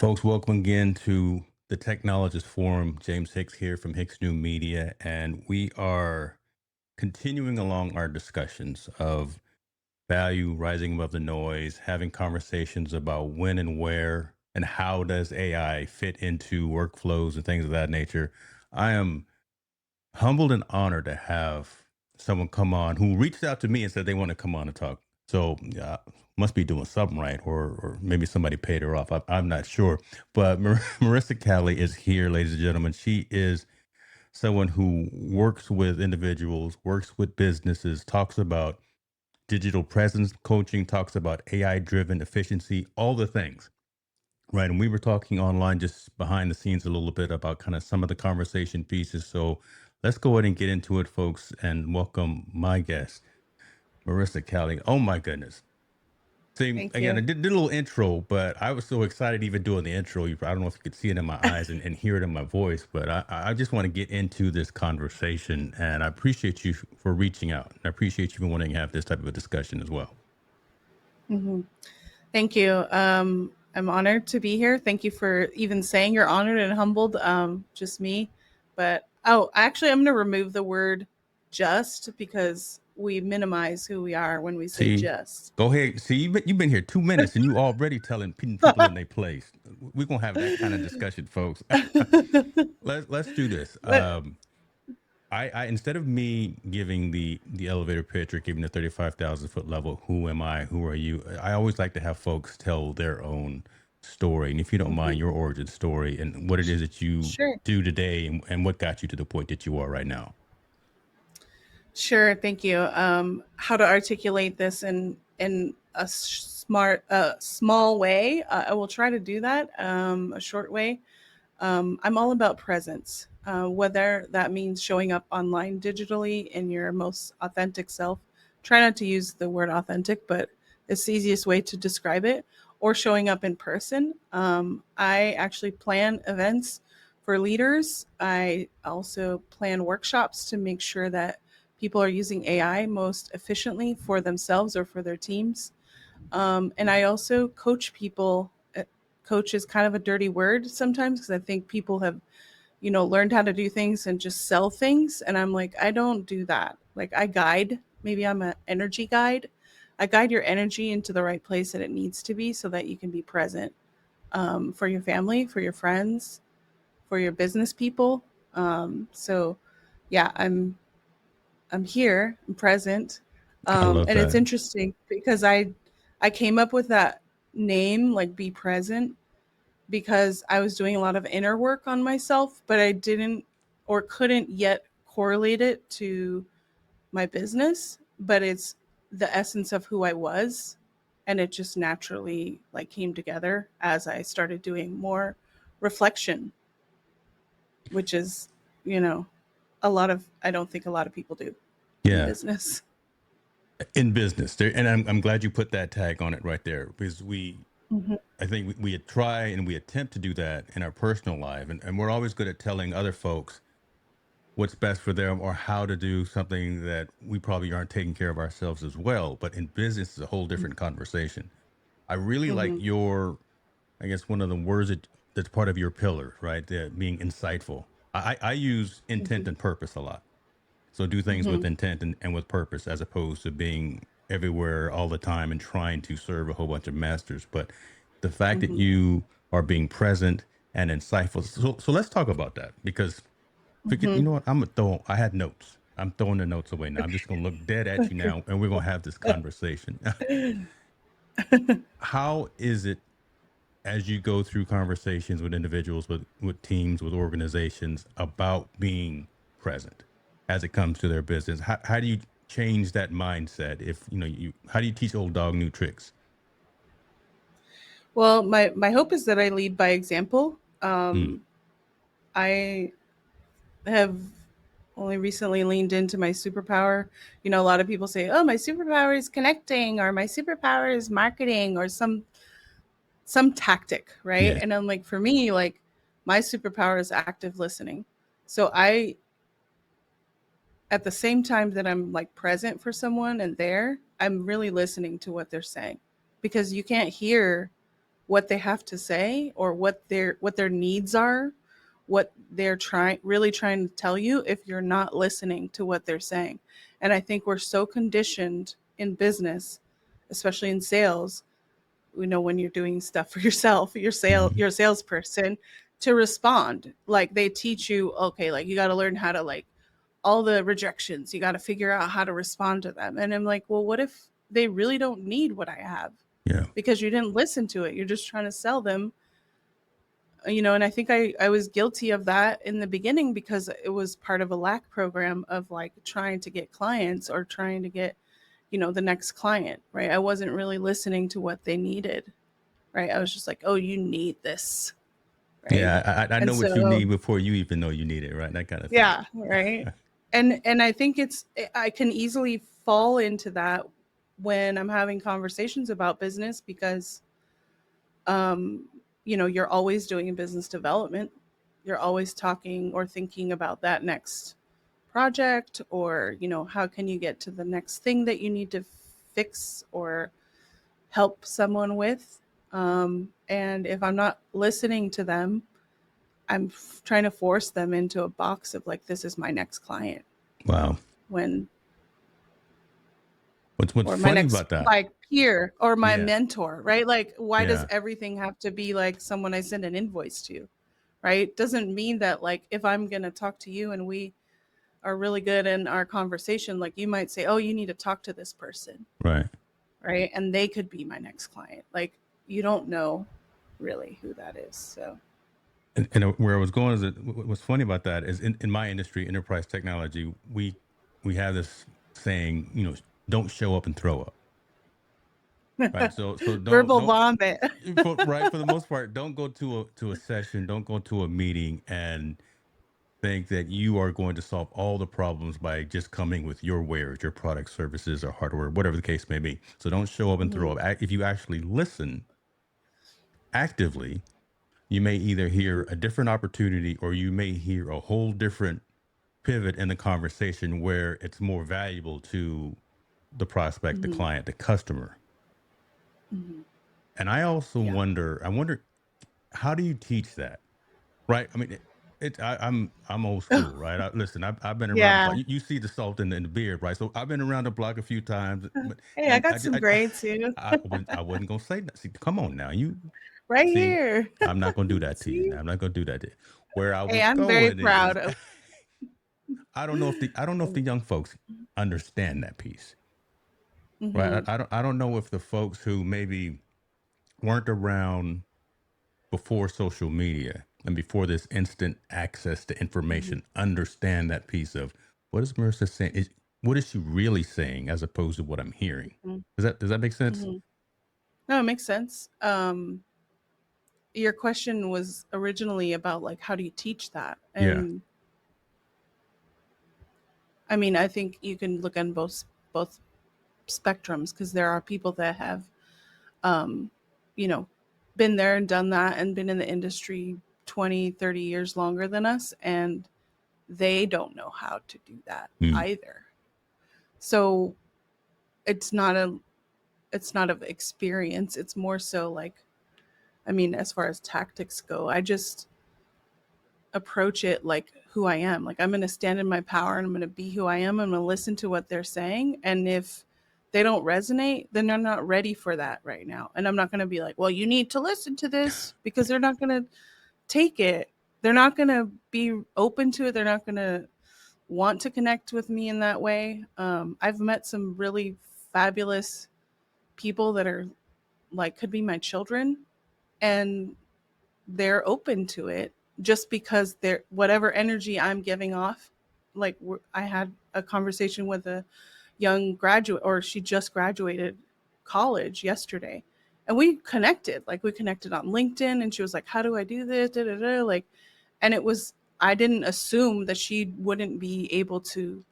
Folks, welcome again to the Technologist Forum. James Hicks here from Hicks New Media, and we are continuing along our discussions of value rising above the noise, having conversations about when and where and how does AI fit into workflows and things of that nature. I am humbled and honored to have someone come on who reached out to me and said they want to come on and talk. So must be doing something right, or maybe somebody paid her off. I'm not sure. But Marisa Cali is here, ladies and gentlemen. She is someone who works with individuals, works with businesses, talks about digital presence coaching, talks about AI driven efficiency, all the things. Right. And we were talking online just behind the scenes a little bit about kind of some of the conversation pieces. So let's go ahead and get into it, folks, and welcome my guest, Marisa Cali. Oh, my goodness. See, Thank again, I you. did a little intro, but I was so excited even doing the intro. I don't know if you could see it in my eyes and hear it in my voice, but I just want to get into this conversation. And I appreciate you for reaching out. I appreciate you for wanting to have this type of a discussion as well. hmm Thank you. I'm honored to be here. Thank you for even saying you're honored and humbled. Just me. But actually, I'm going to remove the word just because we minimize who we are when we say See, just. go ahead. See, you've been here 2 minutes and you already telling people in their place. We're gonna have that kind of discussion, folks. Let's do this. But I instead of me giving the elevator pitch or giving the 35,000 foot level, who am I? Who are you? I always like to have folks tell their own story, and if you don't mind, Mhm. your origin story and what it is that you Sure. do today, and what got you to the point that you are right now. Sure, thank you. How to articulate this in a smart, small way? I will try to do that. A short way. I'm all about presence, whether that means showing up online digitally in your most authentic self. Try not to use the word authentic, but it's the easiest way to describe it, or showing up in person. I actually plan events for leaders. I also plan workshops to make sure that people are using AI most efficiently for themselves or for their teams. And I also coach people. Coach is kind of a dirty word sometimes because I think people have, learned how to do things and just sell things. And I'm like, I don't do that. Like, I guide. Maybe I'm an energy guide. I guide your energy into the right place that it needs to be so that you can be present, for your family, for your friends, for your business people. So, yeah, I'm here, I'm present. I love And it's that. interesting because I came up with that name, like be present, because I was doing a lot of inner work on myself, but I didn't or couldn't yet correlate it to my business, but it's the essence of who I was, and it just naturally like came together as I started doing more reflection, which is, you know, a lot of I don't think a lot of people do in Yeah. business. In business there, and I'm glad you put that tag on it right there, because Mhm. I think we try and we attempt to do that in our personal life, and we're always good at telling other folks what's best for them or how to do something that we probably aren't taking care of ourselves as well. But in business, it's a whole different conversation. I really like Mhm. your, I guess, one of the words that's part of your pillar, right? The being insightful. I use intent Mhm. and purpose a lot. So do things with Mhm. intent and with purpose, as opposed to being everywhere all the time and trying to serve a whole bunch of masters. But the fact that Mhm. you are being present and insightful. So let's talk about that, because forget, you Mhm. know what? I had notes. I'm throwing the notes away now. I'm just going to look dead at you Okay. now and we're going to have this conversation. How is it, as you go through conversations with individuals, with teams, with organizations, about being present as it comes to their business? How do you change that mindset? If how do you teach old dog new tricks? Well, my hope is that I lead by example. Mm, I have only recently leaned into my superpower. A lot of people say, "Oh, my superpower is connecting," or "My superpower is marketing," or some tactic, right? yeah. And I'm like, for me, like my superpower is active listening. So I, at the same time that I'm like present for someone and there, I'm really listening to what they're saying, because you can't hear what they have to say or what their needs are, what they're trying to tell you if you're not listening to what they're saying. And I think we're so conditioned in business, especially in sales, when you're doing stuff for yourself, Mhm. you're a salesperson, to respond. Like they teach you, okay, like you got to learn how to, like, all the rejections, you got to figure out how to respond to them. And I'm like, well, what if they really don't need what I have Yeah. because you didn't listen to it? You're just trying to sell them. And I think I was guilty of that in the beginning because it was part of a lack program of like trying to get clients or trying to get, the next client, right? I wasn't really listening to what they needed, right? I was just like, oh, you need this, right? Yeah. I And know what you so, need before you even know you need it, right? That kind of thing. yeah, right. And I think I can easily fall into that when I'm having conversations about business because um you're always doing business development. You're always talking or thinking about that next project, or how can you get to the next thing that you need to fix or help someone with. And if I'm not listening to them, I'm trying to force them into a box of like, this is my next client, Wow. when What's or my funny next about that? like peer or my Yeah. mentor, right? Like, why does Yeah. everything have to be like someone I send an invoice to, right? Doesn't mean that, like, if I'm going to talk to you and we are really good in our conversation, like you might say, oh, you need to talk to this person, Right. right? And they could be my next client. Like, you don't know really who that is. So, And where I was going is that what's funny about that is in my industry, enterprise technology, we have this saying, don't show up and throw up. Right. So verbal don't vomit. right, for the most part, don't go to a session, don't go to a meeting and think that you are going to solve all the problems by just coming with your wares, your products, services, or hardware, whatever the case may be. So don't show up and throw Mhm. up. If you actually listen actively, you may either hear a different opportunity or you may hear a whole different pivot in the conversation where it's more valuable to the prospect, the Mhm. client, the customer. Mhm. And Yeah. I wonder, how do you teach that? Right? I mean, I'm old school, right? Listen, I've been around the Yeah. block. You see the salt in the beard, right? So I've been around the block a few times, but Hey, I and got some grades too. I wasn't gonna say that. See, come on now, you Right see, here. I'm not gonna do that to you. See? Now I'm not gonna do that to you. Where I Hey, was I'm very going proud is, of. I don't know if the young folks understand that piece, right? Hmm. I don't know if the folks who maybe weren't around before social media and before this instant access to Hmm. information understand that piece of what is Marissa saying? What is she really saying as opposed to what I'm hearing? Does that make sense? Hmm. No, it makes sense. Your question was originally about like, how do you teach that? Yeah. And I mean, I think you can look on both spectrums, because there are people that have, um, you know, been there and done that and been in the industry 20, 30 years longer than us, and they don't know how to do that Mm. either. So it's not a it's not of experience. It's more so like, I mean, as far as tactics go, I just approach it like who I am. Like, I'm going to stand in my power and I'm going to be who I am. I'm going to listen to what they're saying. And if they don't resonate, then they're not ready for that right now. And I'm not going to be like, well, you need to listen to this, because they're not going to take it. They're not going to be open to it. They're not going to want to connect with me in that way. I've met some really fabulous people that are like, could be my children, and they're open to it just because they're, whatever energy I'm giving off. Like, I had a conversation with a young graduate, or she just graduated college yesterday, and we connected on LinkedIn, and she was like, how do I do this, da, da, da. Like, and it was, I didn't assume that she wouldn't be able to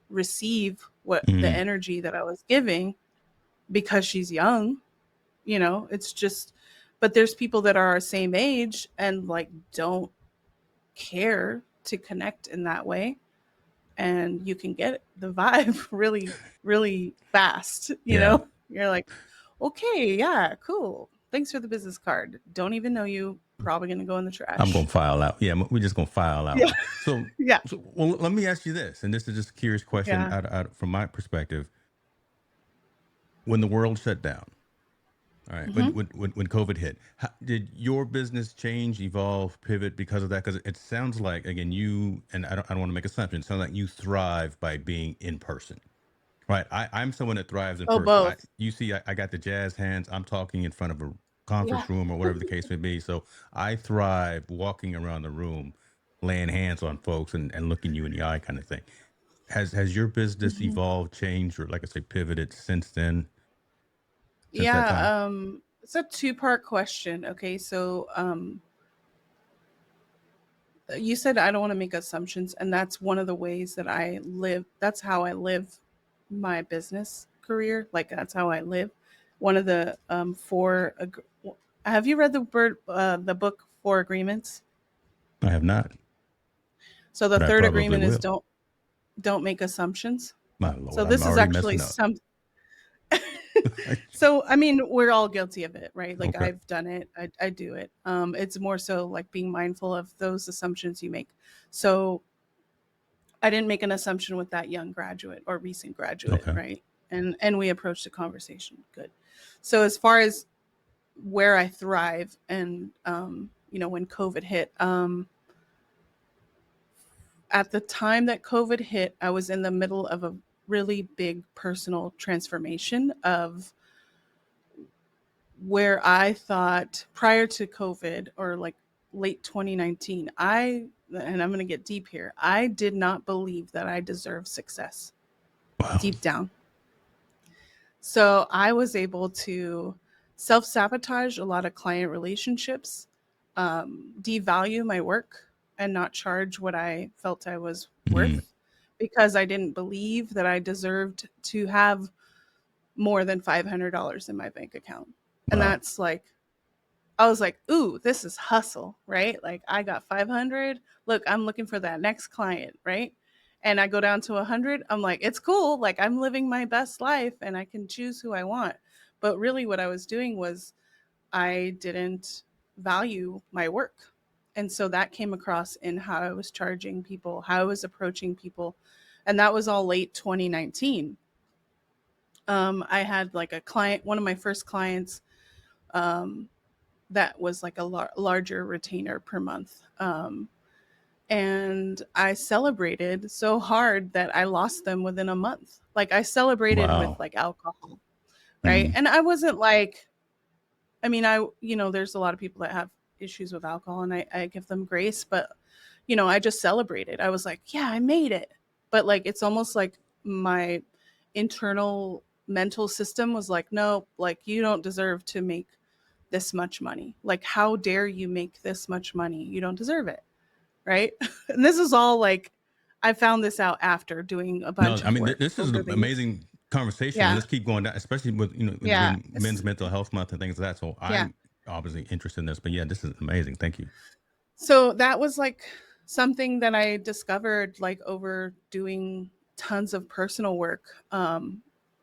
receive what the Mm. energy that I was giving, because she's young. It's just, but there's people that are our same age and like don't care to connect in that way, and you can get the vibe really, really fast. Yeah. You're like, okay, yeah, cool. Thanks for the business card. Don't even know you. Probably gonna go in the I'm trash. gonna file out. Yeah, we're just gonna file out. Yeah, So, yeah, well, let me ask you this, and this is just a curious question yeah. from my perspective. When the world shut down, all right, Hmm. when COVID hit, did your business change, evolve, pivot because of that? Because it sounds like, again, you, and I don't want to make assumptions. It sounds like you thrive by being in person. Right. I'm someone that thrives in Oh, person. both. You see, I got the jazz hands. I'm talking in front of a Yeah. conference room or whatever the case may be. So I thrive walking around the room, laying hands on folks and looking you in the eye kind of thing. Has your business Mhm. evolved, changed, or like I say, pivoted since then, since that time? Yeah, it's a two-part question. Okay, so you said I don't want to make assumptions, and that's one of the ways that I live. That's how I live my business career. Like that's how I live. One of the have you read the book Four Agreements? I have not, So the but I third probably agreement is will. don't make assumptions. My So Lord, I'm this is already actually messing up. some so I mean we're all guilty of it, right? Like Okay. I've done it. I do it. It's more so like being mindful of those assumptions you make. So I didn't make an assumption with that young graduate or recent graduate, Okay. right? And we approached the conversation. Good. So as far as where I thrive and when COVID hit, at the time that COVID hit, I was in the middle of a really big personal transformation of where I thought prior to COVID or like late 2019, and I'm going to get deep here, I did not believe that I deserved success Wow. deep down. So I was able to self sabotage a lot of client relationships, devalue my work, and not charge what I felt I was Mm, worth because I didn't believe that I deserved to have more than $500 in my bank account. And wow. that's like, I was like, ooh, this is hustle, right? Like I got 500. Look, I'm looking for that next client, right? And I go down to 100. I'm like, it's cool. Like I'm living my best life and I can choose who I want. But really, what I was doing was I didn't value my work. And so that came across in how I was charging people, how I was approaching people. And that was all late 2019. I had like a client, one of my first clients, um, that was like a larger retainer per month. And I celebrated so hard that I lost them within a month. Like I celebrated with Wow. like alcohol, right? Mm, And I wasn't like, I mean, there's a lot of people that have issues with alcohol and I give them grace, but, I just celebrated. I was like, yeah, I made it. But like, it's almost like my internal mental system was like, no, like you don't deserve to make this much money. Like, how dare you make this much money? You don't deserve it. Right. And this is all like, I found this out after doing a no, bunch I of mean, work this is over an the years. amazing conversation, and Yeah. let's keep going down, especially with Yeah. when Men's Mental Health Month and things like that. So Yeah. I'm obviously interested in this, but yeah, this is amazing. Thank you. So that was like something that I discovered like over doing tons of personal work,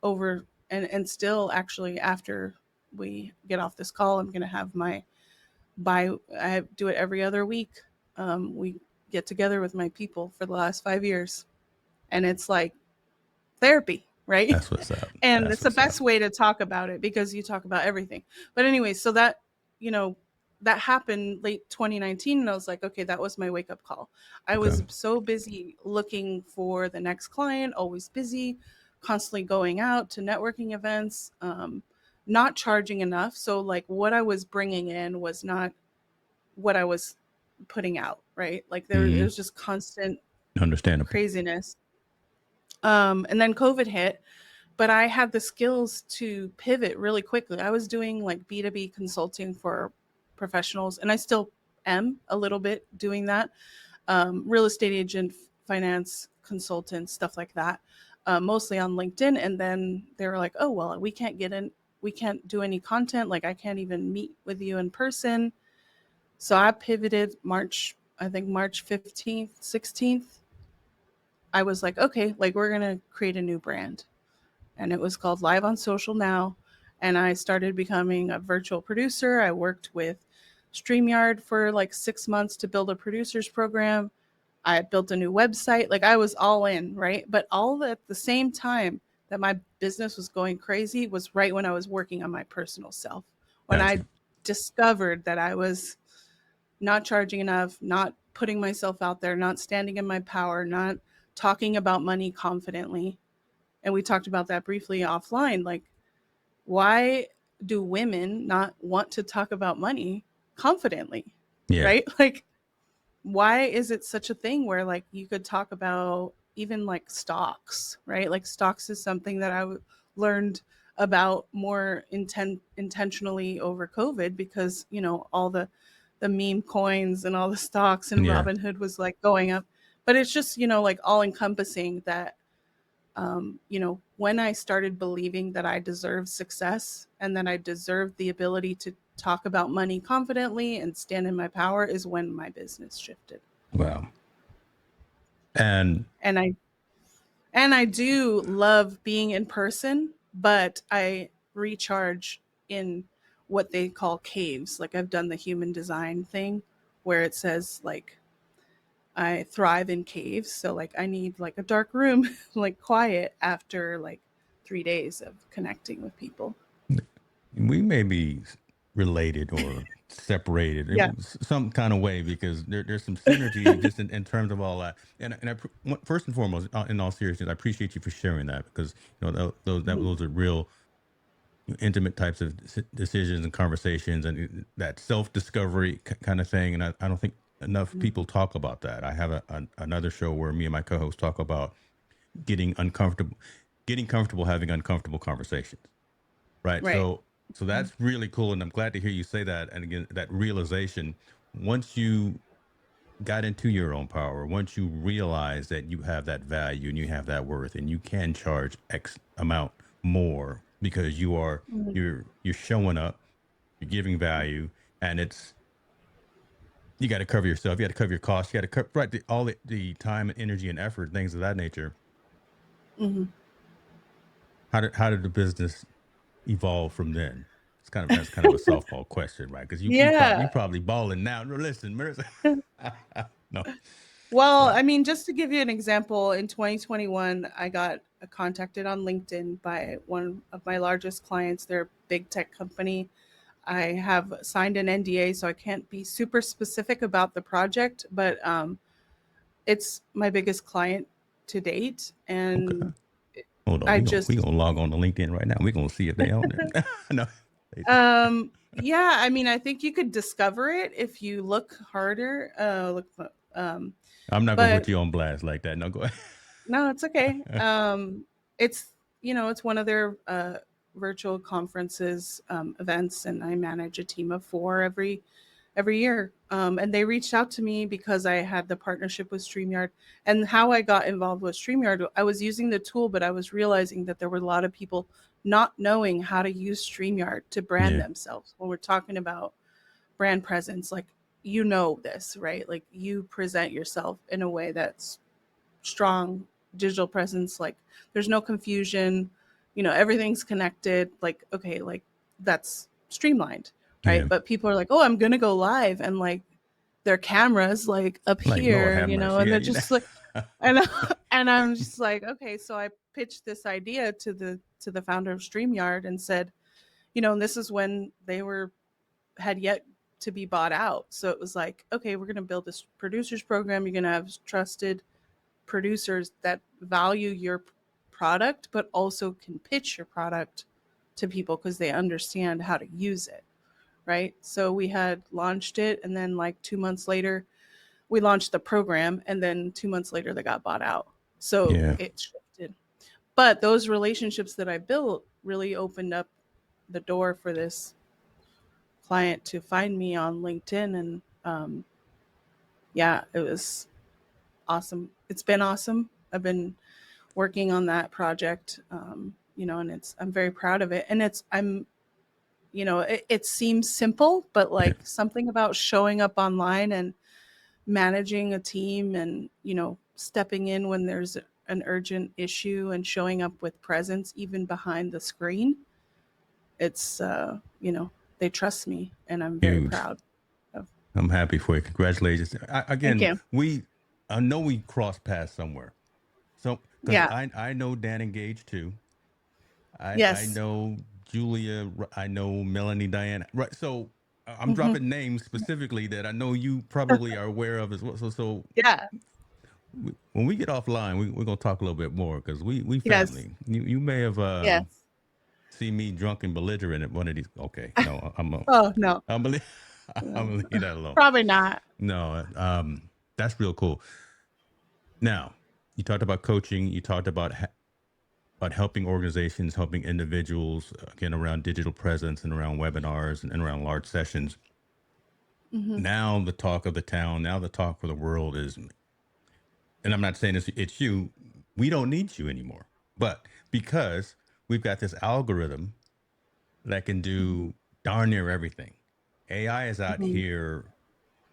over and still actually after we get off this call, I'm going to have I do it every other week. We get together with my people for the last 5 years and it's like therapy, right? That's what's up. And That's it's the what's up. best way to talk about it because you talk about everything. But anyway, so that, you know, that happened late 2019 and I was like, okay, that was my wake up call. I Okay. was so busy looking for the next client, always busy, constantly going out to networking events, not charging enough. So like what I was bringing in was not what I was putting out, right? Like it Hmm. was just constant Understandable. craziness. And then COVID hit, but I had the skills to pivot really quickly. I was doing like B2B consulting for professionals, and I still am a little bit doing that. Real estate agent, finance consultant, stuff like that, mostly on LinkedIn. And then they were like, oh, well, we can't do any content. Like, I can't even meet with you in person. So I pivoted I think March 15th, 16th. I was like, okay, like, we're going to create a new brand and it was called Live on Social Now. and I started becoming a virtual producer. I worked with StreamYard for like 6 months to build a producer's program. I had built a new website. Like I was all in, right? But all at the same time that my business was going crazy was right when I was working on my personal self. When I Gotcha. discovered that I was not charging enough, not putting myself out there, not standing in my power, not talking about money confidently. And we talked about that briefly offline. Like, why do women not want to talk about money confidently? Yeah. Right? Like, why is it such a thing where like you could talk about even like stocks, right? Like stocks is something that learned about more intentionally over COVID because all the meme coins and all the stocks and Yeah. Robinhood was like going up, but it's just like all encompassing that when I started believing that I deserved success and that I deserved the ability to talk about money confidently and stand in my power is when my business shifted. Wow. And And I do love being in person, but I recharge in what they call caves. Like I've done the human design thing where it says like I thrive in caves. So like I need like a dark room, like quiet after like 3 days of connecting with people. we may be related or separated Yeah. in some kind of way because there's some synergy just in terms of all that. First and foremost, in all seriousness, I appreciate you for sharing that because Mhm. those are real intimate types of decisions and conversations and that self discovery kind of thing. And I don't think enough Mhm. people talk about that. I have another show where me and my co-host talk about getting uncomfortable, getting comfortable having uncomfortable conversations. Right. Right. So Mhm. that's really cool. And I'm glad to hear you say that. And again, that realization, once you got into your own power, once you realize that you have that value and you have that worth and you can charge X amount more because Mhm. you're showing up, you're giving value, and it's you got to cover yourself, you got to cover your costs, you got to cover right all the time and energy and effort, things of that nature. Mhm. How did the business evolve from then? That's kind of a softball question, right? Because you Yeah. probably balling now. No, listen, Marissa. No, Well, right. I mean, just to give you an example, in 2021, I got contacted on LinkedIn by one of my largest clients. They're a big tech company. I have signed an NDA, so I can't be super specific about the project, but it's my biggest client to date. Okay. And Hold on. I We just, gonna log on to LinkedIn right now. We gonna see if they own there. No. yeah, I mean, I think you could discover it if you look harder. Um, I'm not gonna put but you on blast like that. No, go No, it's okay. ahead. It's it's one of their virtual conferences events, and I manage a team of four every year. And they reached out to me because I had the partnership with StreamYard. And how I got involved with StreamYard, I was using the tool, but I was realizing that there were a lot of people not knowing how to use StreamYard to brand Yeah. themselves. When we're talking about brand presence, like this, right? Like you present yourself in a way that's strong digital presence. Like there's no confusion, everything's connected. Like, okay, like that's streamlined, right? Yeah. But people are like, oh, I'm gonna go live, and like their cameras like up Like Lord here, have mercy. and Yeah. they're just like, and and I'm just like, okay. So I pitched this idea to the founder of StreamYard and said, and this is when they were had yet to be bought out. So it was like, okay, we're going to build this producers program. You're going to have trusted producers that value your product, but also can pitch your product to people because they understand how to use it. Right. So we had launched it. And then, like 2 months later, we launched the program. And then 2 months later, they got bought out. So Yeah. it shifted. But those relationships that I built really opened up the door for this client to find me on LinkedIn. And yeah, it was awesome. It's been awesome. I've been working on that project, and I'm very proud of it. And it seems simple, but Yeah. like something about showing up online and managing a team and, stepping in when there's an urgent issue and showing up with presence, even behind the screen. it's they trust me, and I'm very Huge. proud of. I'm happy for you. Congratulations. Thank Again, you. I know we crossed paths somewhere. So, because Yeah. I know Dan engaged too. I Yes. know Julia. I know Melanie, Diana. Right. So I'm Hmm. dropping names specifically that I know you probably are aware of as well. So Yeah. when we get offline, we're gonna talk a little bit more because we Yes. family. You may have Yes. seen me drunk and belligerent at one of these. Okay, no, Oh no. I'm gonna I'm No. gonna leave that alone. Probably not. No, that's real cool. Now, you talked about coaching. You talked about helping organizations, helping individuals, again, around digital presence and around webinars and around large sessions. Hmm. Now, the talk of the town, now the talk of the world is, and I'm not saying it's you, we don't need you anymore. But because we've got this algorithm that can Hmm. do darn near everything, AI is out Hmm. here,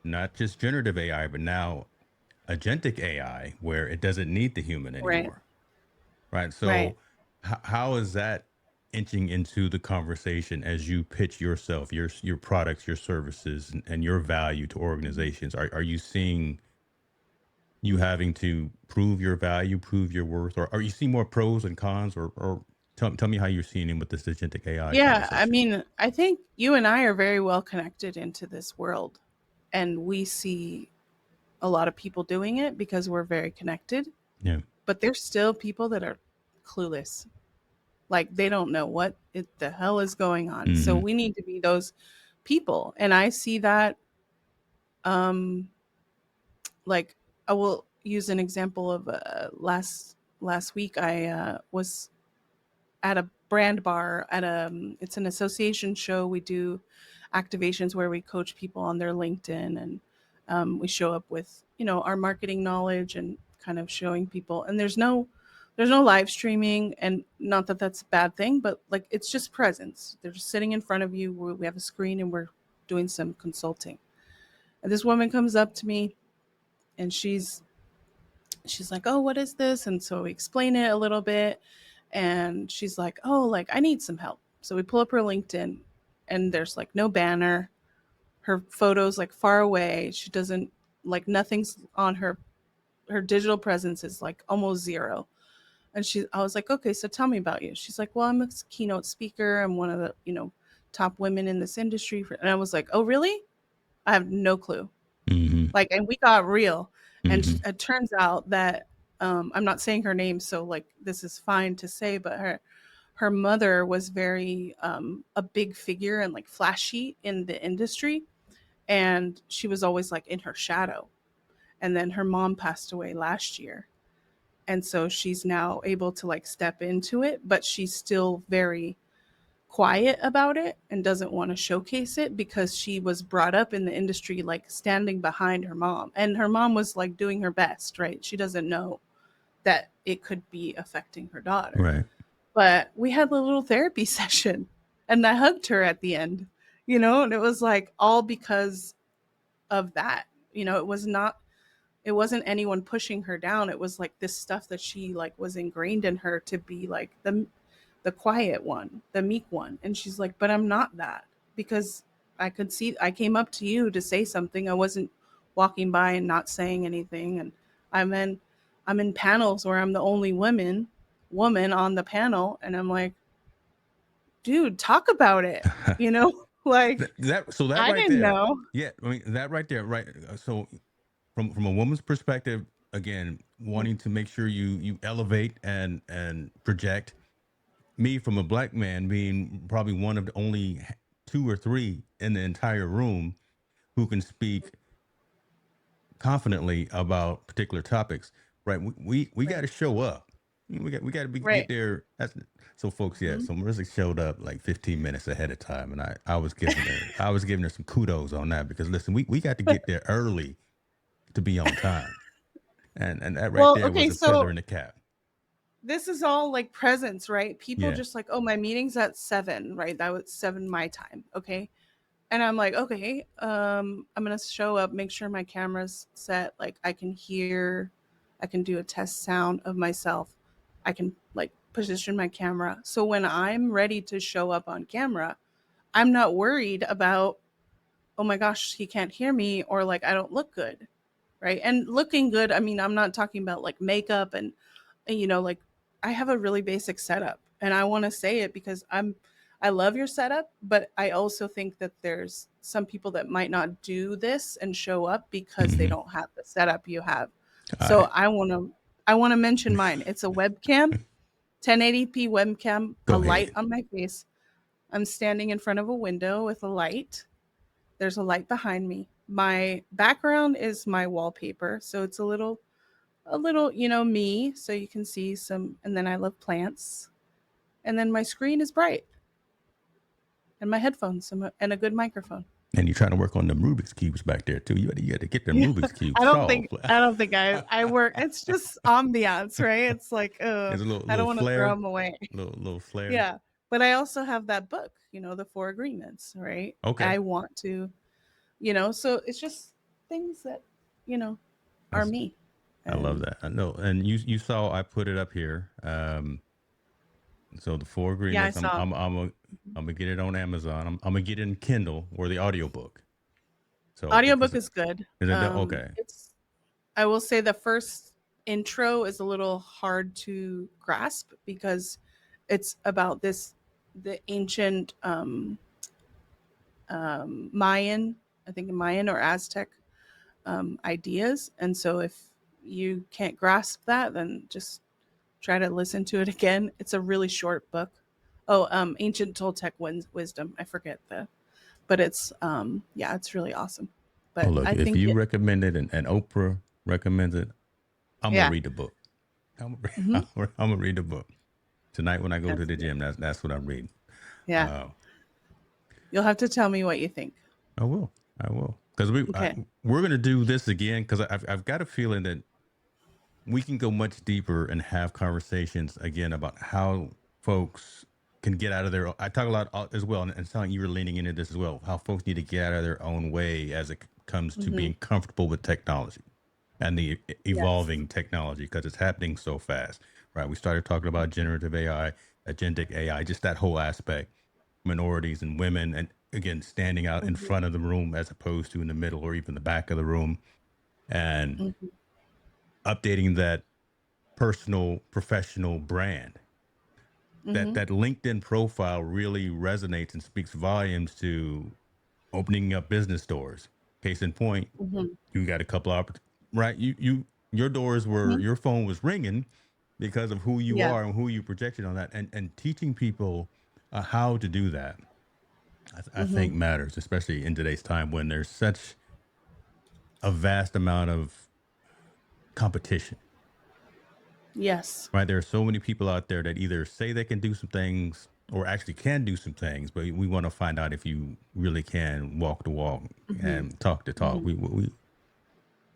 not just generative AI, but now agentic AI, where it doesn't need the human Right. anymore. Right. Right. So, how is that inching into the conversation as you pitch yourself, your products, your services, and your value to Mhm. organizations? Are you seeing you having to prove your value, prove your worth, or are you seeing more pros and cons, or tell me how you're seeing it with this agentic AI Yeah. I conversation? mean, I think you and I are very well connected into this world, and we see a lot of people doing it because we're very connected. Yeah. But there's still people that are clueless. Like they don't know what the hell is going on. So Mm-hmm. we need to be those people. And I see that, um like, I will use an example of last week I was at a brand bar at a it's an association show. We do activations where we coach people on their LinkedIn, and we show up with our marketing knowledge and kind of showing people. And there's no live streaming, and not that that's a bad thing, but like it's just presence. They're just sitting in front of you. We have a screen and we're doing some consulting. And this woman comes up to me, and she's like, "Oh, what is this?" And so we explain it a little bit, and she's like, "Oh, like I need some help." So we pull up her LinkedIn, and there's like no banner. Her photos like far away. She doesn't, like, nothing's on her digital presence is like almost zero. And I was like, "Okay, so tell me about you." She's like, "Well, I'm a keynote speaker. I'm one of the, top women in this industry." And I was like, "Oh, really?" I have no clue. Mm-hmm. Like, and we got real. And Mm-hmm. it turns out that, I'm not saying her name, so like this is fine to say, but her mother was very, a big figure and like flashy in the industry, and she was always like in her shadow. And then her mom passed away last year, and so she's now able to like step into it, but she's still very quiet about it and doesn't want to showcase it because she was brought up in the industry like standing behind her mom, and her mom was like doing her best, right? She doesn't know that it could be affecting her daughter. Right. But we had a little therapy session, and I hugged her at the end, and it was like all because of that. It wasn't anyone pushing her down. It was like this stuff that she like was ingrained in her to be like the quiet one, the meek one. And she's like, "But I'm not that, because I came up to you to say something. I wasn't walking by and not saying anything." And I'm in I'm in panels where I'm the only woman on the panel, and I'm like, "Dude, talk about it." You know? Like, That I right didn't there, know. yeah. I mean, that right there, right. So from a woman's perspective, again, wanting to make sure you elevate and project. Me from a black man being probably one of the only two or three in the entire room who can speak confidently about particular topics. Right? We got Right. to show up. We got to get Right. there. So folks. Yeah. Mhm. So Marissa showed up like 15 minutes ahead of time, and I was giving her some kudos on that because listen, we got to get there early to be on time. And that right Well, there okay, was a feather so in the cap. this is all like presence, right? People Yeah. just like, "Oh, my meeting's at 7, right? That was 7 my time." Okay. And I'm like, "Okay, I'm gonna show up, make sure my camera's set, like I can do a test sound of myself. I can like position my camera. So when I'm ready to show up on camera, I'm not worried about, oh my gosh, he can't hear me, or like I don't look good, right? And looking good, I mean, I'm not talking about like makeup and like I have a really basic setup, and I want to say it because I love your setup, but I also think that there's some people that might not do this and show up because they Hmm. don't have the setup you have. So I I want to mention mine. It's a webcam, 1080p webcam, a go light ahead. on my face. I'm standing in front of a window with a light. There's a light behind me. My background is my wallpaper, so it's a little, me, so you can see some, and then I love plants. And then my screen is bright, and my headphones and a good microphone. And you're trying to work on them Rubik's cubes back there too. You had to get them Yeah. Rubik's cubes I don't think solved. I don't think I work. It's just ambiance, right? It's like, There's a I don't little want to throw flair, them away. little flair. Yeah. But I also have that book, the Four Agreements, right? Okay, I want to, so it's just things that, you know, are that's me. I love And that. I know, and you saw I put it up here. So the four yeah, I agreements. saw. I'm gonna get it on Amazon. I'm gonna get it in Kindle or the audiobook. So because Audiobook is good. isn't that okay? It's I will say the first intro is a little hard to grasp because it's about the ancient Mayan, I think Mayan or Aztec ideas. And so if you can't grasp that, then just try to listen to it again. It's a really short book. Oh, ancient Toltec wisdom. I forget but it's yeah, it's really awesome. Oh But look, I if think you it, recommend it and Oprah recommends it, I'm gonna yeah. read the book. I'm gonna, Hmm. I'm gonna read the book tonight when I go to That's the good. gym. That's what I'm reading. Yeah. Uh, You'll have to tell me what you think. I will. I will because Okay. we're gonna do this again because I've got a feeling that we can go much deeper and have conversations again about how folks can get out of their. I talk a lot as well, and it sounds like you were leaning into this as well. How folks need to get out of their own way as it comes to Hmm. being comfortable with technology and the Yes. evolving technology because it's happening so fast. Right? We started talking about generative AI, agentic AI, just that whole aspect, minorities and women, and again standing out in Hmm. front of the room as opposed to in the middle or even the back of the room, and Hmm. updating that personal professional brand. Hmm. That LinkedIn profile really resonates and speaks volumes to opening up business doors. Case in point, Hmm. you got a couple of right. Your doors were Hmm. your phone was ringing because of who you Yeah. are and who you projected on that, and teaching people how to do that. I Hmm. think matters, especially in today's time when there's such a vast amount of competition. Yes. Right, there are so many people out there that either say they can do some things or actually can do some things, but we want to find out if you really can walk the walk Hmm. and talk the talk. Hmm.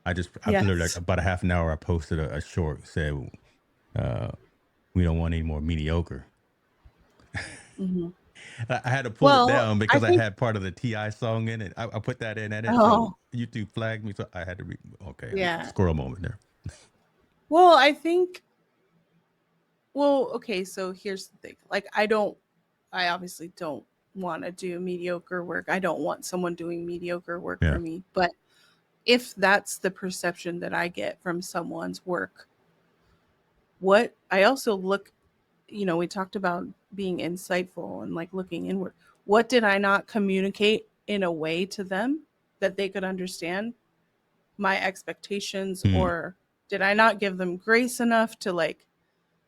I literally like Yes. about a half an hour. I posted a short said, uh, "We don't want any more mediocre." Hmm. I had to pull it Well, down I because I think. had part of the Ti song in it. I put that in it, so Oh, YouTube flagged me, so I had to read. Okay, yeah. squirrel moment there. Well, I think. Well, okay. So here's the thing. Like, I obviously don't want to do mediocre work. I don't want someone doing mediocre work Yeah. for me. But if that's the perception that I get from someone's work, what I also look, we talked about being insightful and like looking inward. What did I not communicate in a way to them that they could understand my expectations, Hmm. or did I not give them grace enough to like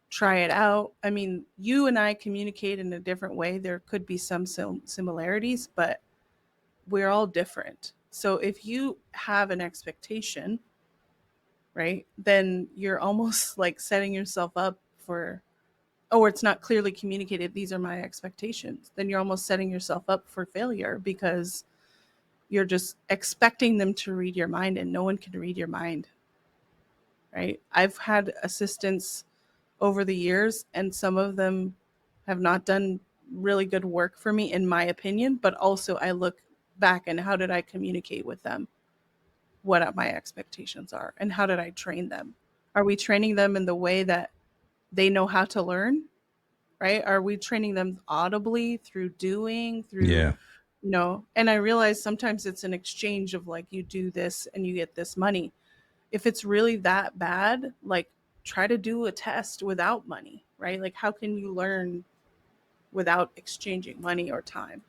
try it out? I mean, you and I communicate in a different way. There could be some similarities, but we're all different. So if you have an expectation, right, then you're almost like setting yourself up for, or it's not clearly communicated, these are my expectations, then you're almost setting yourself up for failure because you're just expecting them to read your mind, and no one can read your mind, right? I've had assistants over the years, and some of them have not done really good work for me, in my opinion. But also, I look back and how did I communicate with them? What my expectations are, and how did I train them? Are we training them in the way that they know how to learn? right? Are we training them audibly through doing, through, Yeah. and I realize sometimes it's an exchange of like, you do this and you get this money. If it's really that bad, like, try to do a test without money, right? Like, how can you learn without exchanging money or time,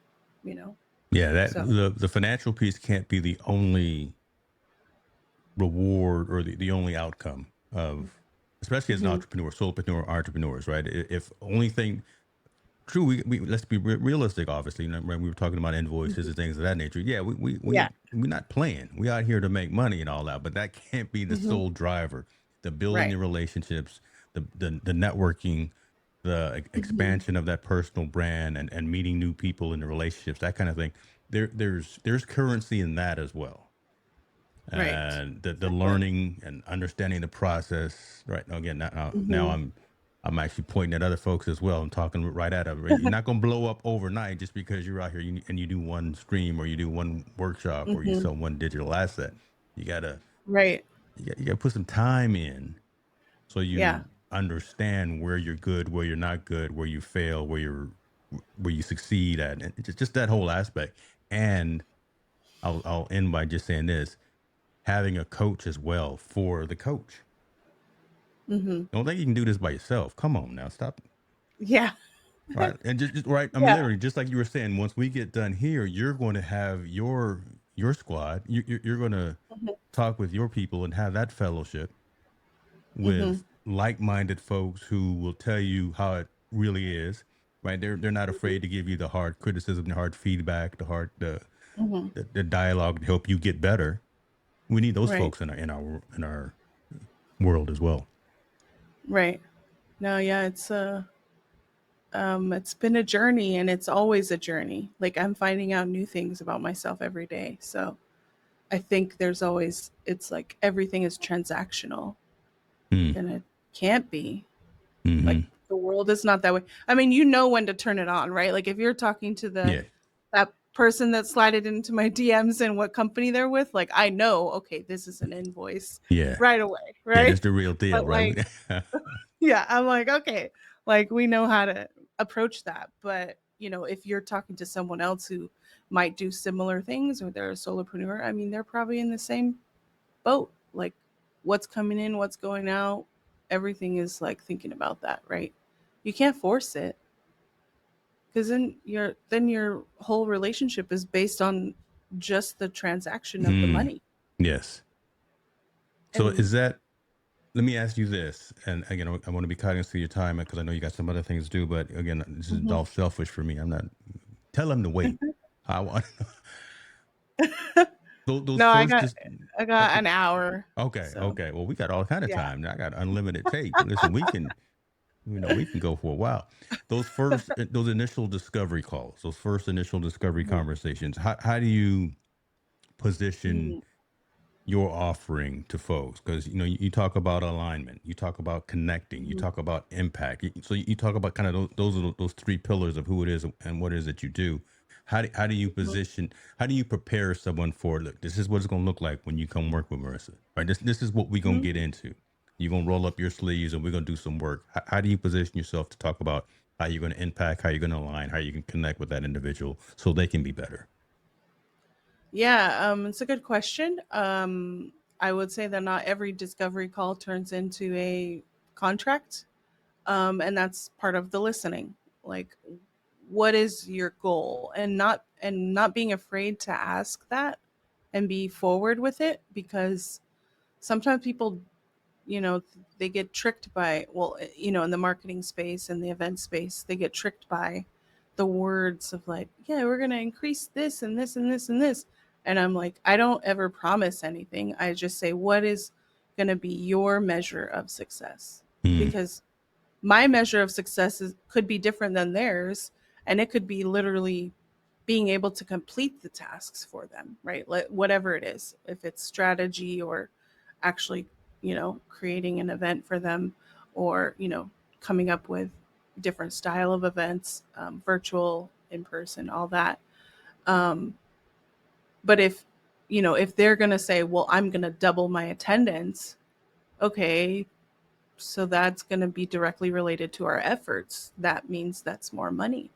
you know? Yeah, that So, the financial piece can't be the only reward or the only outcome of, especially as an hmm entrepreneur, solopreneur, entrepreneurs, right? If only thing true, we let's be realistic. Obviously, when we were talking about invoices hmm and things of that nature, yeah, yeah, we're not playing. We out here to make money and all that, but that can't be the hmm sole driver. The building right. the relationships, the networking, the hmm expansion of that personal brand, and meeting new people in the relationships, that kind of thing. There's currency in that as well, Right. and the Exactly. learning and understanding the process. Right now, again, now hmm I'm actually pointing at other folks as well. I'm talking right at them. Right? You're not going to blow up overnight just because you're out here and you do one stream or you do one workshop or you hmm sell one digital asset. You gotta Right. you gotta put some time in so Yeah. you understand where you're good, where you're not good, where you fail, where you succeed at, and just that whole aspect. And I'll end by just saying this: having a coach as well for the coach. hmm Don't think you can do this by yourself. Come on now, stop. Yeah. Right. And just right. I mean, Yeah. literally, just like you were saying, once we get done here, you're going to have your squad. You're going to hmm talk with your people and have that fellowship hmm with like-minded folks who will tell you how it really is. Right. They're not hmm afraid to give you the hard criticism, the hard feedback, hmm the dialogue to help you get better. We need those Right. folks in our world as well. Right. No, yeah, it's been a journey, and it's always a journey. Like, I'm finding out new things about myself every day. So I think it's like everything is transactional, Mm. and it can't be. Like, Hmm. the world is not that way. I mean, when to turn it on, right? Like, if you're talking to Yeah. that person that slided into my DMs and what company they're with, like, I know, okay, this is an invoice Yeah. right away, Yeah. This right? the real deal, But right? like, yeah, I'm like, okay, like, we know how to approach that. But, if you're talking to someone else who might do similar things, or they're a solopreneur, I mean, they're probably in the same boat. Like, what's coming in, what's going out, everything is like thinking about that, right? You can't force it, because then your whole relationship is based on just the transaction of the Mm. money. Yes. So And is that, let me ask you this, and again, I want to be cognizant of your time because I know you got some other things to do. But again, this is Mhm. all selfish for me. I'm not tell them to wait. I want those No, I first got just I got okay, an hour. okay, So, okay. Well, we got all kind of yeah. time. I got unlimited tape. Listen, we can we can go for a while. Those initial discovery calls, those first initial discovery Mhm. conversations. How do you position Mhm. your offering to folks? Because you talk about alignment, you talk about connecting, you Mhm. talk about impact. So you talk about kind of those three pillars of who it is and what it is that you do. How do you Mhm. position, how do you prepare someone for, look, this is what it's going to look like when you come work with Marissa, right? This is what we're going to Mhm. get into. You're going to roll up your sleeves and we're going to do some work. How do you position yourself to talk about how you're going to impact, how you're going to align, how you can connect with that individual so they can be better? Yeah, it's a good question. I would say that not every discovery call turns into a contract, and that's part of the listening. Like, what is your goal, and not being afraid to ask that and be forward with it, because sometimes people, they get tricked by, well, in the marketing space and the event space, they get tricked by the words of like, yeah, we're going to increase this and this and this and this. And I'm like, I don't ever promise anything. I just say, what is going to be your measure of success? Hmm. Because my measure of success could be different than theirs, and it could be literally being able to complete the tasks for them, right? Whatever it is, if it's strategy, or actually, creating an event for them, or, coming up with different style of events, virtual, in person, all that. Um, but if they're going to say, well, I'm going to double my attendance, okay, So that's going to be directly related to our efforts. That means that's more money,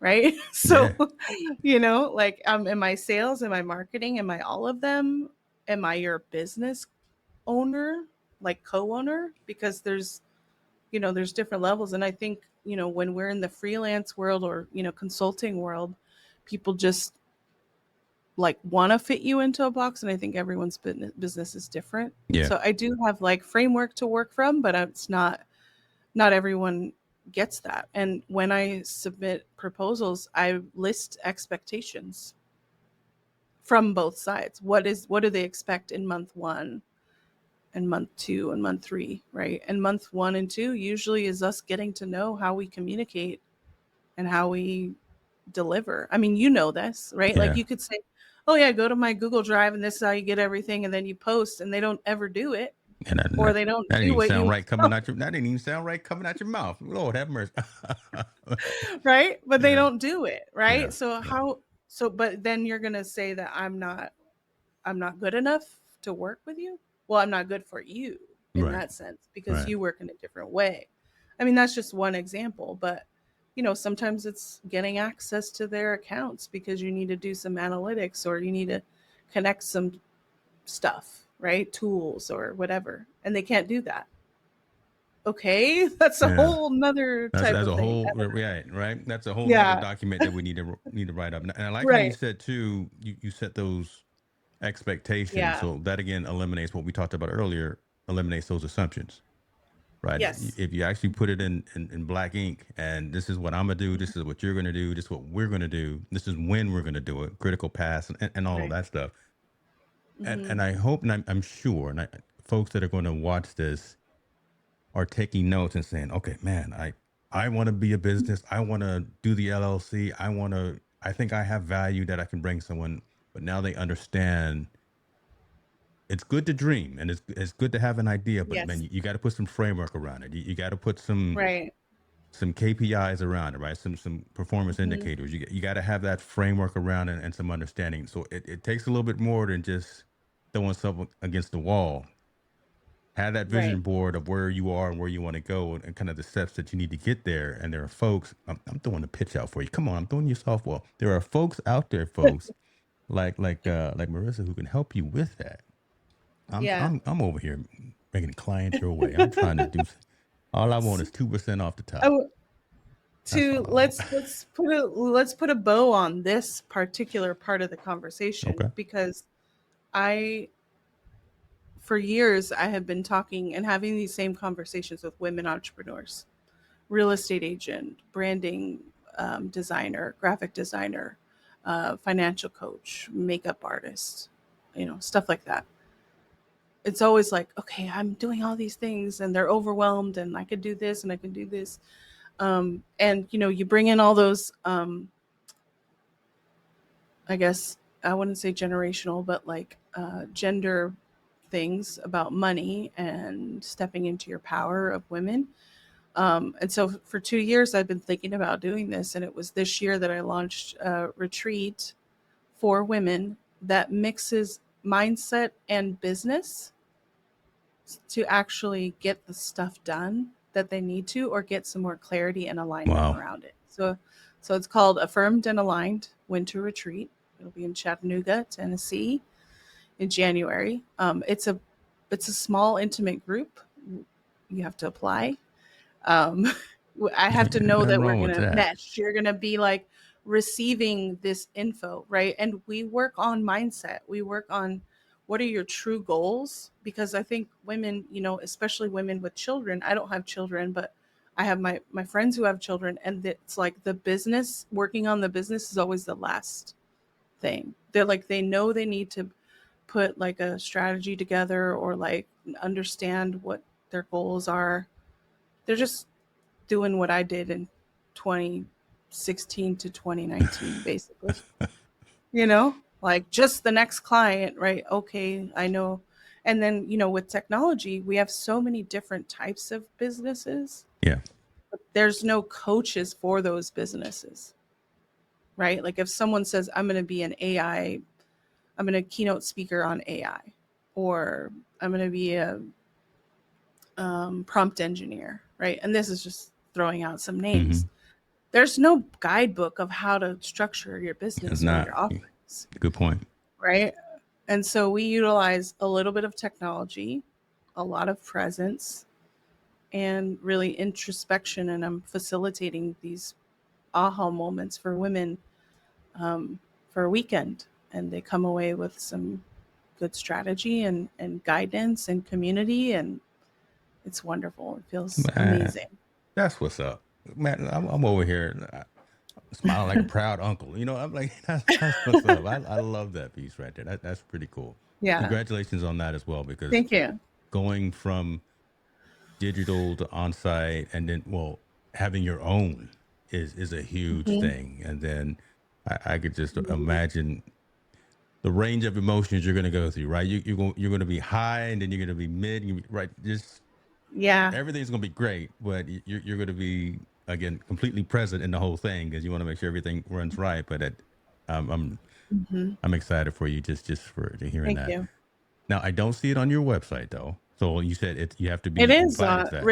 right? So, Yeah. like, am I sales? Am I marketing? Am I all of them? Am I your business owner, like co-owner? Because there's different levels. And I think, when we're in the freelance world or, consulting world, people just like want to fit you into a box. And I think everyone's business is different. Yeah. So I do have like framework to work from, but it's not everyone gets that. And when I submit proposals, I list expectations from both sides. What do they expect in month 1 and month 2 and month 3, right? And month 1 and 2 usually is us getting to know how we communicate and how we deliver. I mean, this, right? Like Yeah. you could say, "Oh yeah, go to my Google Drive and this is how you get everything," and then you post and they don't ever do it, And or they don't that didn't do even what sound you right coming out your. That didn't even sound right coming out your mouth. Lord have mercy. right? But they Yeah. don't do it, right? Yeah. So Yeah. but then you're going to say that I'm not good enough to work with you? Well, I'm not good for you in Right. that sense because Right. you work in a different way. I mean, that's just one example, but sometimes it's getting access to their accounts because you need to do some analytics or you need to connect some stuff, right? Tools or whatever. And they can't do that. Okay, that's a Yeah. whole nother type That's of a thing. whole right. That's a whole nother Yeah, document that we need to write up. And I like how you right. said too. You set those expectations, Yeah. so that again eliminates what we talked about earlier. Eliminates those assumptions, right? Yes. If you actually put it in black ink, and this is what I'm gonna do. This is what you're gonna do. This is what we're gonna do. This is when we're gonna do it. Critical paths and all of Right. that stuff. Hmm. And I hope and I'm sure folks that are going to watch this are taking notes and saying, okay, man, I want to be a business. I want to do the LLC. I think I have value that I can bring someone, but now they understand it's good to dream and it's good to have an idea, but man, Yes. you got to put some framework around it. You got to put Right. some KPIs around it, right? Some performance Hmm. indicators. You got to have that framework around it and some understanding. So it takes a little bit more than just throwing stuff against the wall. Have that vision Right. board of where you are and where you want to go and kind of the steps that you need to get there. And there are folks, I'm throwing a pitch out for you. Come on, I'm throwing you softball. There are folks out there, folks, like Marissa, who can help you with that. Yeah. I'm over here making a client your way. I'm trying to do all I want is 2% off the top. Oh, That's to all I want. let's put a bow on this particular part of the conversation Okay. because I for years I have been talking and having these same conversations with women entrepreneurs, real estate agent, branding designer, graphic designer, financial coach, makeup artist, stuff like that. It's always like, okay, I'm doing all these things and they're overwhelmed and I could do this and I can do this. And you bring in all those I guess I wouldn't say generational, but like gender things about money and stepping into your power of women. And so for 2 years, I've been thinking about doing this. And it was this year that I launched a retreat for women that mixes mindset and business to actually get the stuff done that they need to or get some more clarity and alignment Wow. around it. So it's called Affirmed and Aligned Winter Retreat. It'll be in Chattanooga, Tennessee in January. It's a small intimate group. You have to apply. Um, I have to know Nothing that we're wrong with gonna that. mesh. You're gonna be like receiving this info, right? And we work on mindset. We work on what are your true goals? Because I think women, especially women with children. I don't have children, but I have my friends who have children, and it's like the business. Working on the business is always the last thing. They're like they know they need to put like a strategy together or like understand what their goals are. They're just doing what I did in 2016 to 2019, basically. Like just the next client, right? Okay, I know. And then, with technology, we have so many different types of businesses. Yeah. There's no coaches for those businesses, right? Like if someone says, I'm going to be an AI, I'm going to keynote speaker on AI, or I'm going to be prompt engineer, right? And this is just throwing out some names. Hmm. There's no guidebook of how to structure your It's business or not. your offerings, Good point. right? And so we utilize a little bit of technology, a lot of presence, and really introspection. And I'm facilitating these aha moments for women um, for a weekend. And they come away with some good strategy and guidance and community. And it's wonderful. It feels Man, amazing. that's what's up. Man, I'm over here smiling like a proud uncle. You know, I'm like, that's what's up. I love that piece right there. That's pretty cool. Yeah. Congratulations on that as well, because Thank you. going from digital to on-site and then, well, having your own is a huge Hmm. thing. And then I could just imagine the range of emotions you're going to go through, right? You're going to be high, and then you're going to be mid, right? Just Yeah. everything's going to be great, but you're going to be, again, completely present in the whole thing because you want to make sure everything runs right. But um, I'm Hmm. I'm excited for you, just for to hearing Thank that. you. Now I don't see it on your website though. So you said it you have to It be is invited to that.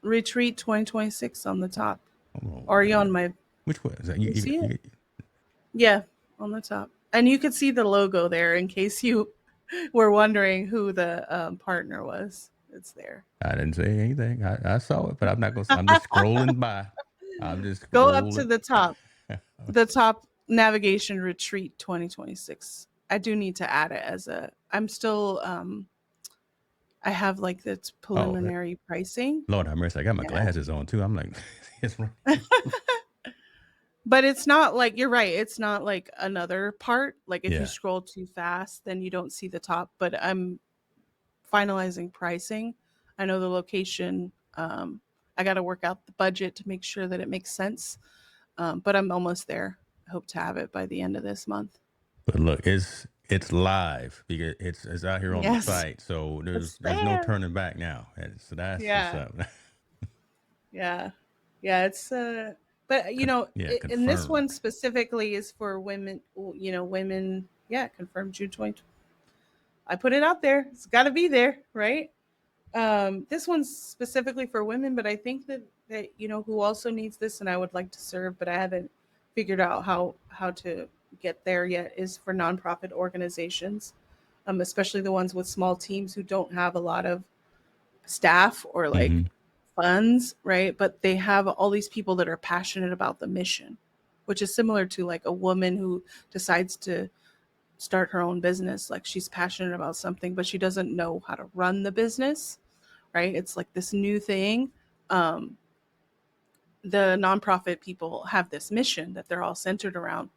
retreat 2026 on the top. Oh, Are you on my? which one is that? You see it? Yeah, on the top, and you could see the logo there in case you were wondering who the partner was. It's there. I didn't say anything. I saw it, but I'm not going. I'm just scrolling by. I'm just Go up to scrolling. the top. The top navigation retreat 2026. I do need to add it as a. I'm still. I have like this Oh, preliminary pricing. Lord have mercy! I got my Yeah. glasses on too. I'm like, it's right. But it's not like you're right. It's not like another part. Like if you Yeah, scroll too fast, then you don't see the top. But I'm finalizing pricing. I know the location. I got to work out the budget to make sure that it makes sense. But I'm almost there. I hope to have it by the end of this month. but look, it's live because it's out here on the Yes, site, so it's there's no there. turning back now. And so that's what's Yeah, up. yeah, yeah. It's but Yeah, and this confirmed. one specifically is for women. Women. Yeah, confirmed June 20. I put it out there. It's got to be there, right? This one's specifically for women, but I think that who also needs this, and I would like to serve, but I haven't figured out how to get there yet. Is for nonprofit organizations, especially the ones with small teams who don't have a lot of staff or like Hmm. funds, right? But they have all these people that are passionate about the mission, which is similar to like a woman who decides to start her own business. Like she's passionate about something, but she doesn't know how to run the business, right? It's like this new thing. Um, the nonprofit people have this mission that they're all centered around,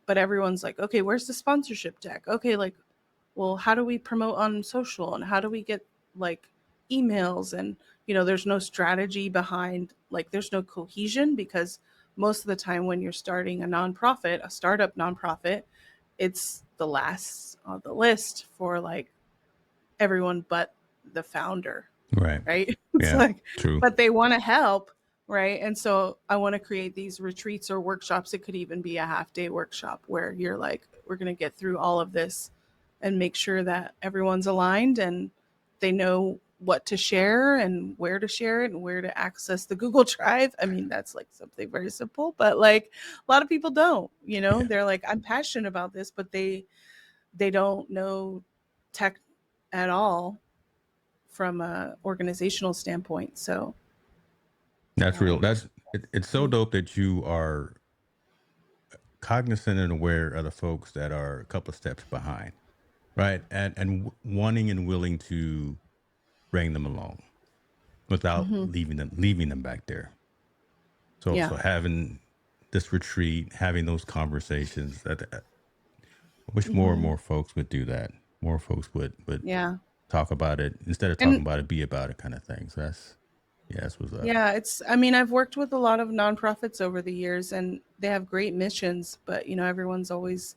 but everyone's like, okay, where's the sponsorship deck? Okay, like, well, how do we promote on social and how do we get like emails? And, there's no strategy behind, like, there's no cohesion because most of the time when you're starting a nonprofit, a startup nonprofit, it's the last on the list for like everyone but the founder, Right. right? It's Yeah. like, True. but they want to help, right? And so I want to create these retreats or workshops. It could even be a half day workshop where you're like, we're going to get through all of this and make sure that everyone's aligned and they know what to share and where to share it and where to access the Google Drive. I mean, that's like something very simple, but like a lot of people don't, Yeah. they're like, I'm passionate about this, but they don't know tech at all from a organizational standpoint. So, That's real. um, It's so dope that you are cognizant and aware of the folks that are a couple of steps behind, right? And wanting and willing to bring them along without mhm, leaving them back there. yeah, So having this retreat, having those conversations, I wish more and hmm, more folks would do that. More folks would yeah, talk about it instead of talking and about it, be about it kind of thing. So that's what's up. yeah, it's. I mean, I've worked with a lot of nonprofits over the years, and they have great missions, but everyone's always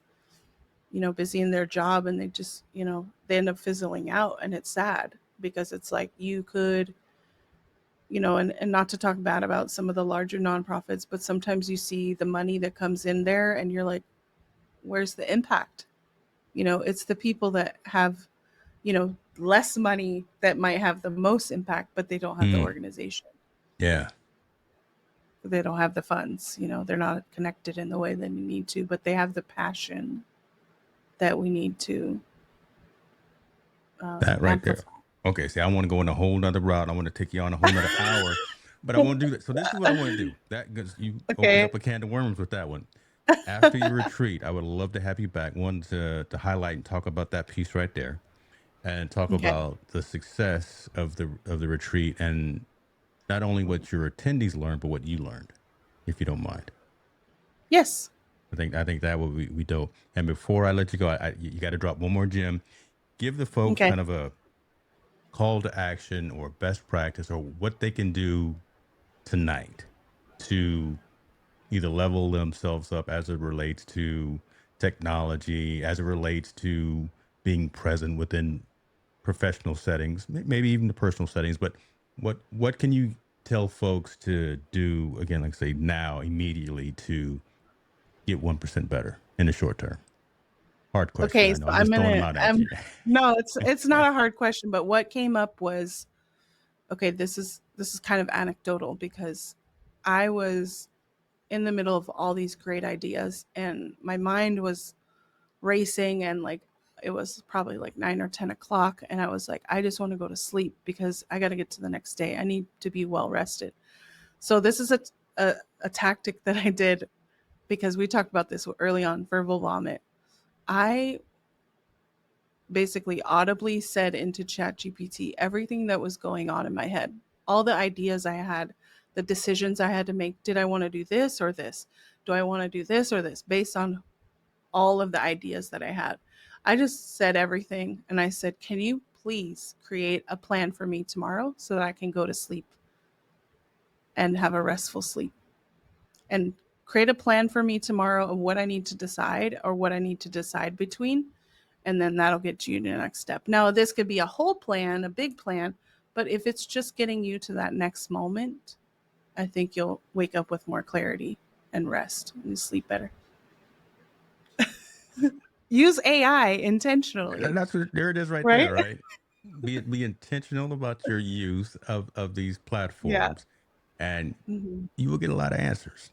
busy in their job, and they just they end up fizzling out, and it's sad because it's like you could and not to talk bad about some of the larger nonprofits, but sometimes you see the money that comes in there, and you're like, where's the impact? It's the people that have less money that might have the most impact, but they don't have the Mm, organization. yeah, They don't have the funds. They're not connected in the way that they need to, but they have the passion that we need to that right there. amplify. Okay, see, I want to go in a whole nother route. I want to take you on a whole nother hour, but I won't do that. So this is what I want to do. That because you opened Okay. up a can of worms with that one. After your retreat, I would love to have you back. One to highlight and talk about that piece right there, and talk Okay. about the success of the retreat, and not only what your attendees learned, but what you learned, if you don't mind. Yes. I think that would be dope. And before I let you go, you got to drop one more gem. Give the folks Okay. kind of a call to action or best practice or what they can do tonight to either level themselves up as it relates to technology, as it relates to being present within professional settings, maybe even the personal settings. But what can you tell folks to do again, like say now, immediately to get 1% better in the short term? Hard question. Okay. I So know. I'm I'm just throwing them gonna. out at you. No, it's not a hard question, but what came up was okay. This is kind of anecdotal because I was in the middle of all these great ideas, and my mind was racing, and like it was probably like 9 or 10 o'clock, and I was like, I just want to go to sleep because I got to get to the next day. I need to be well rested. So this is a tactic that I did because we talked about this early on, verbal vomit. I basically audibly said into ChatGPT everything that was going on in my head, all the ideas I had, the decisions I had to make. Did I want to do this or this? Do I want to do this or this? Based on all of the ideas that I had. I just said everything and I said, can you please create a plan for me tomorrow so that I can go to sleep and have a restful sleep? And create a plan for me tomorrow of what I need to decide or what I need to decide between. And then that'll get you to the next step. Now, this could be a whole plan, a big plan, but if it's just getting you to that next moment, I think you'll wake up with more clarity and rest and sleep better. Use AI intentionally, That's what, there it is right right? there, right? Be intentional about your use of these Yeah. platforms, and Hmm. you will get a lot of answers.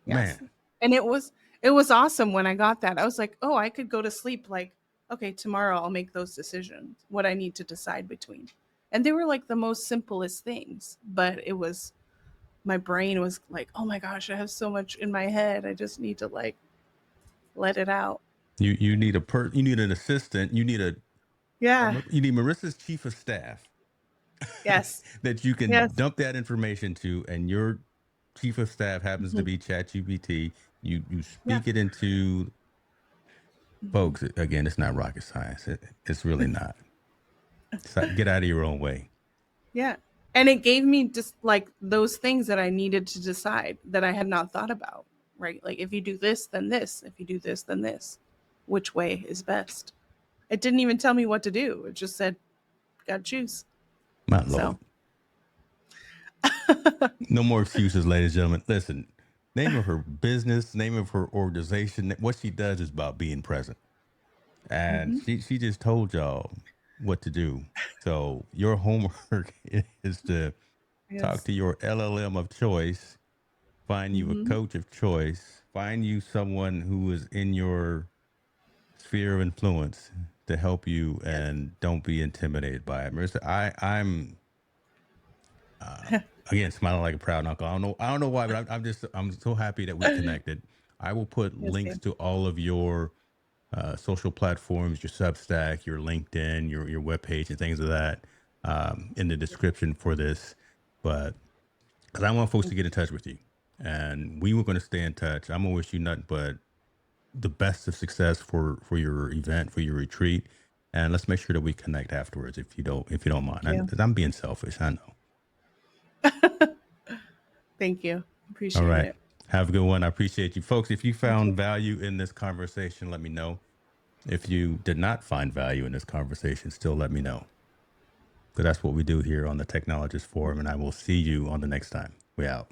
Yes. Man, And it was awesome when I got that. I was like, "Oh, I could go to sleep like, okay, tomorrow I'll make those decisions, what I need to decide between." And they were like the most simplest things, but it was my brain was like, "Oh my gosh, I have so much in my head. I just need to like let it out." you need you need an assistant. Yeah. You need Marissa's chief of staff Yes. that you can Yes. dump that information to, and your chief of staff happens to Hmm. be ChatGPT. You Yeah. speak it into Hmm. folks. Again, it's not rocket science. It's really not. It's like, get out of your own way. Yeah. And it gave me just like those things that I needed to decide that I had not thought about, right? Like if you do this, then this. If you do this, then this. Which way is best? It didn't even tell me what to do. It just said, gotta choose. My lord. So, No more excuses, ladies and gentlemen. Listen, name of her business, name of her organization. What she does is about being present. And mhm. she just told y'all what to do. So your homework is to talk Yes. to your LLM of choice, find you a Hmm. coach of choice, find you someone who is in your sphere of influence to help you, Yes. and don't be intimidated by it. Marissa, I'm uh, again smiling like a proud uncle. I don't know why, but I'm so happy that we connected. I will put Yes, links ma'am. to all of your social platforms, your Substack, your LinkedIn, your webpage, and things of that in the description for this. But because I want folks to get in touch with you, and we were going to stay in touch. I'm gonna wish you nothing but the best of success for your event, for your retreat, and let's make sure that we connect afterwards if you don't mind. Thank you. I'm being selfish, I know. Thank you. All Appreciate right. it. Have a good one. I appreciate you. Folks, if you Thank you. found value in this conversation, let me know. If you did not find value in this conversation, still let me know. Because that's what we do here on the Technologist Forum, and I will see you on the next time. We out.